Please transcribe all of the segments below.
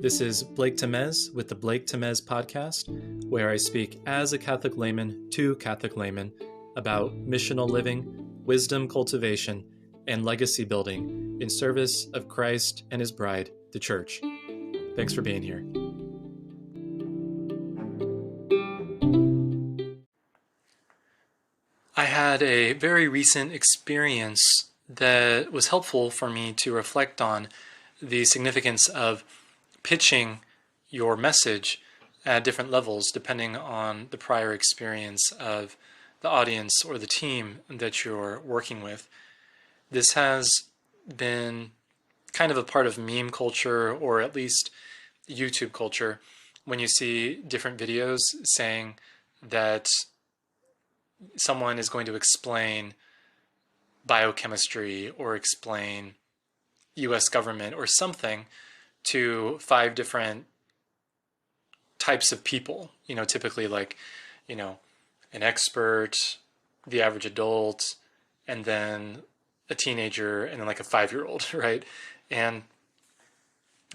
This is Blake Temez with the Blake Temez podcast, where I speak as a Catholic layman to Catholic laymen about missional living, wisdom cultivation, and legacy building in service of Christ and his bride, the Church. Thanks for being here. I had a very recent experience that was helpful for me to reflect on the significance of pitching your message at different levels depending on the prior experience of the audience or the team that you're working with. This has been kind of a part of meme culture, or at least YouTube culture, when you see different videos saying that someone is going to explain biochemistry or explain US government or something to 5 different types of people, typically like, an expert, the average adult, and then a teenager, and then like a 5-year-old, right? And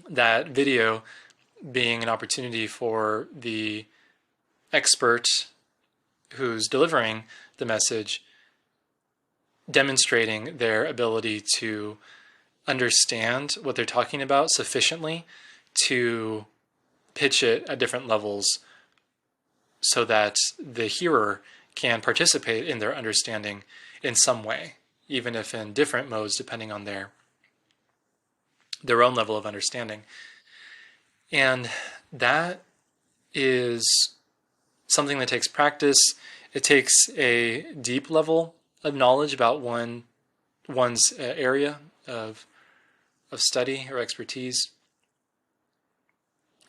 that video being an opportunity for the expert who's delivering the message, demonstrating their ability to understand what they're talking about sufficiently to pitch it at different levels so that the hearer can participate in their understanding in some way, even if in different modes depending on their own level of understanding. And that is something that takes practice. It takes a deep level of knowledge about one's area of study or expertise.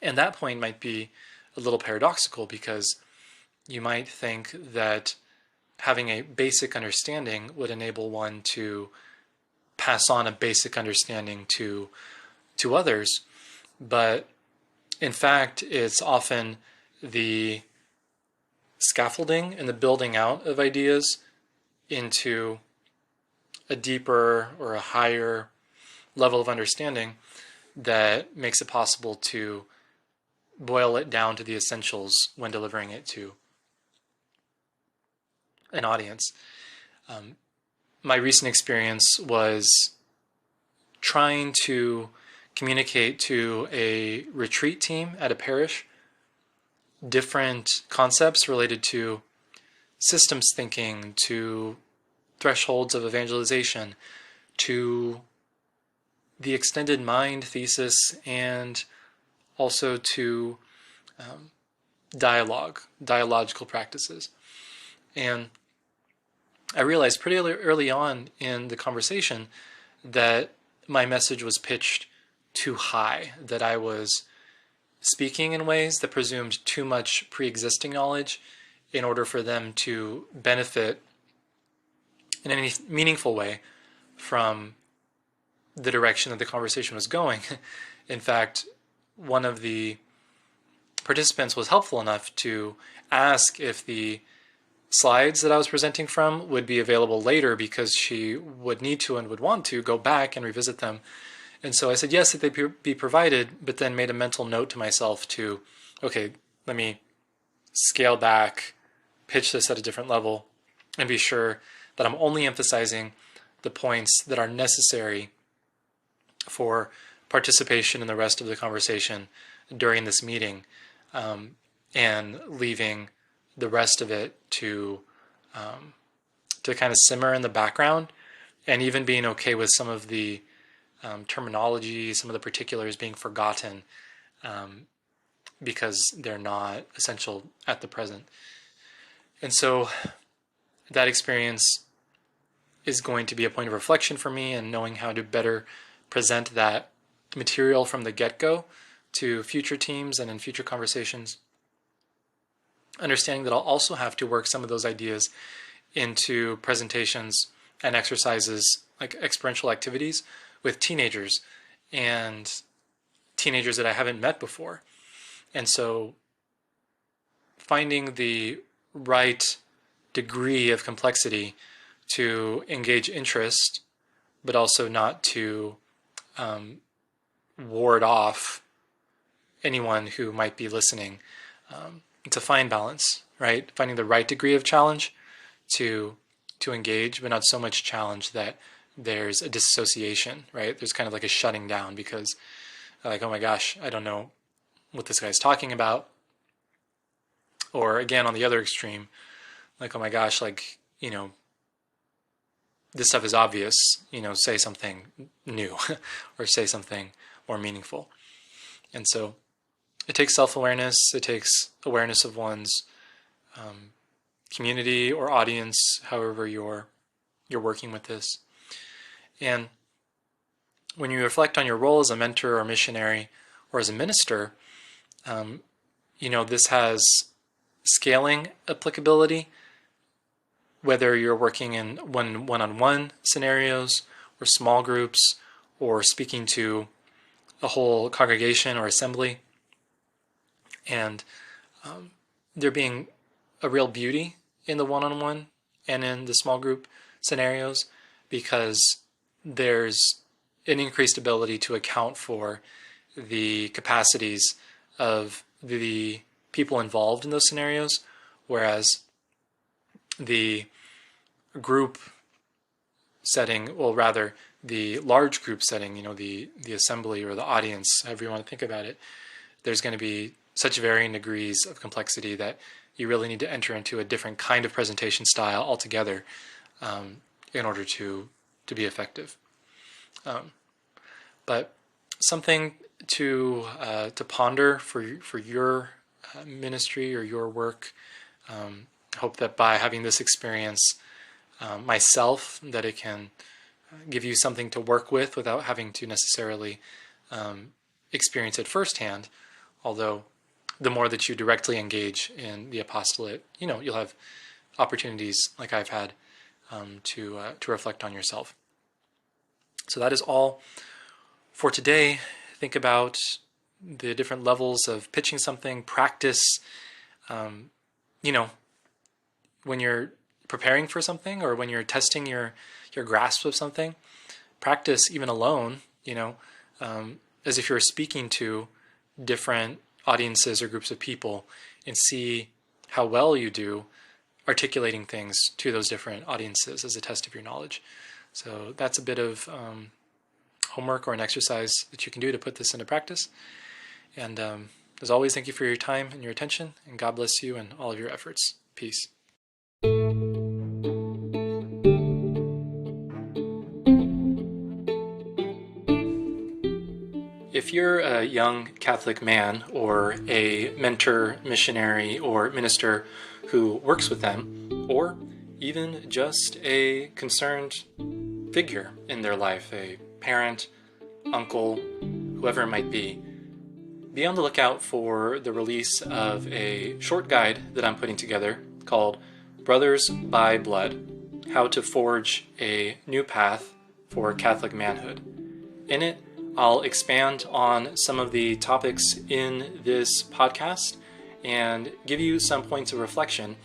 And that point might be a little paradoxical, because you might think that having a basic understanding would enable one to pass on a basic understanding to others. But in fact, it's often the scaffolding and the building out of ideas into a deeper or a higher level of understanding that makes it possible to boil it down to the essentials when delivering it to an audience. My recent experience was trying to communicate to a retreat team at a parish different concepts related to systems thinking, to thresholds of evangelization, to the extended mind thesis, and also to dialogical practices. And I realized pretty early on in the conversation that my message was pitched too high, that I was speaking in ways that presumed too much pre-existing knowledge in order for them to benefit in any meaningful way from the direction that the conversation was going. In fact, one of the participants was helpful enough to ask if the slides that I was presenting from would be available later, because she would need to and would want to go back and revisit them. And so I said yes, that they be provided, but then made a mental note to myself to, okay, let me scale back, pitch this at a different level, and be sure that I'm only emphasizing the points that are necessary for participation in the rest of the conversation during this meeting, and leaving the rest of it to kind of simmer in the background, and even being okay with some of the terminology, some of the particulars being forgotten because they're not essential at the present. And so that experience is going to be a point of reflection for me, and knowing how to better present that material from the get-go to future teams and in future conversations. Understanding that I'll also have to work some of those ideas into presentations and exercises, like experiential activities with teenagers and teenagers that I haven't met before. And so finding the right degree of complexity to engage interest, but also not to ward off anyone who might be listening to find balance, right? Finding the right degree of challenge to engage, but not so much challenge that there's a dissociation, right? There's kind of like a shutting down because like, oh my gosh, I don't know what this guy's talking about. Or again, on the other extreme, like, oh my gosh, like, this stuff is obvious, say something new or say something more meaningful. And so it takes self-awareness, it takes awareness of one's community or audience, however you're working with this. And when you reflect on your role as a mentor or missionary or as a minister, this has scaling applicability, whether you're working in one-on-one scenarios or small groups or speaking to a whole congregation or assembly. And there being a real beauty in the one-on-one and in the small group scenarios, because there's an increased ability to account for the capacities of the people involved in those scenarios, whereas the group setting, well, rather the large group setting, the assembly or the audience, however you want to think about it, there's going to be such varying degrees of complexity that you really need to enter into a different kind of presentation style altogether in order to be effective. But something to ponder for your ministry or your work. Hope that by having this experience myself, that it can give you something to work with without having to necessarily experience it firsthand. Although the more that you directly engage in the apostolate, you'll have opportunities like I've had to reflect on yourself. So that is all for today. Think about the different levels of pitching something, practice, when you're preparing for something or when you're testing your grasp of something, practice even alone, as if you're speaking to different audiences or groups of people, and see how well you do articulating things to those different audiences as a test of your knowledge. So that's a bit of homework or an exercise that you can do to put this into practice. And as always, thank you for your time and your attention, and God bless you and all of your efforts. Peace. If you're a young Catholic man or a mentor, missionary, or minister who works with them, or even just a concerned figure in their life, a parent, uncle, whoever it might be on the lookout for the release of a short guide that I'm putting together called Brothers by Blood: How to Forge a New Path for Catholic Manhood. In it, I'll expand on some of the topics in this podcast and give you some points of reflection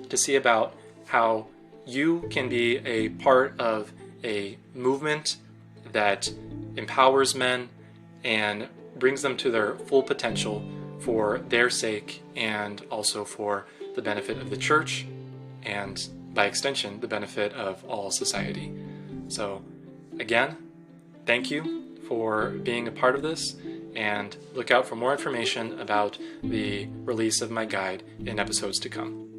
to see about how you can be a part of a movement that empowers men and brings them to their full potential for their sake, and also for the benefit of the church, and by extension, the benefit of all society. So again, thank you for being a part of this, and look out for more information about the release of my guide in episodes to come.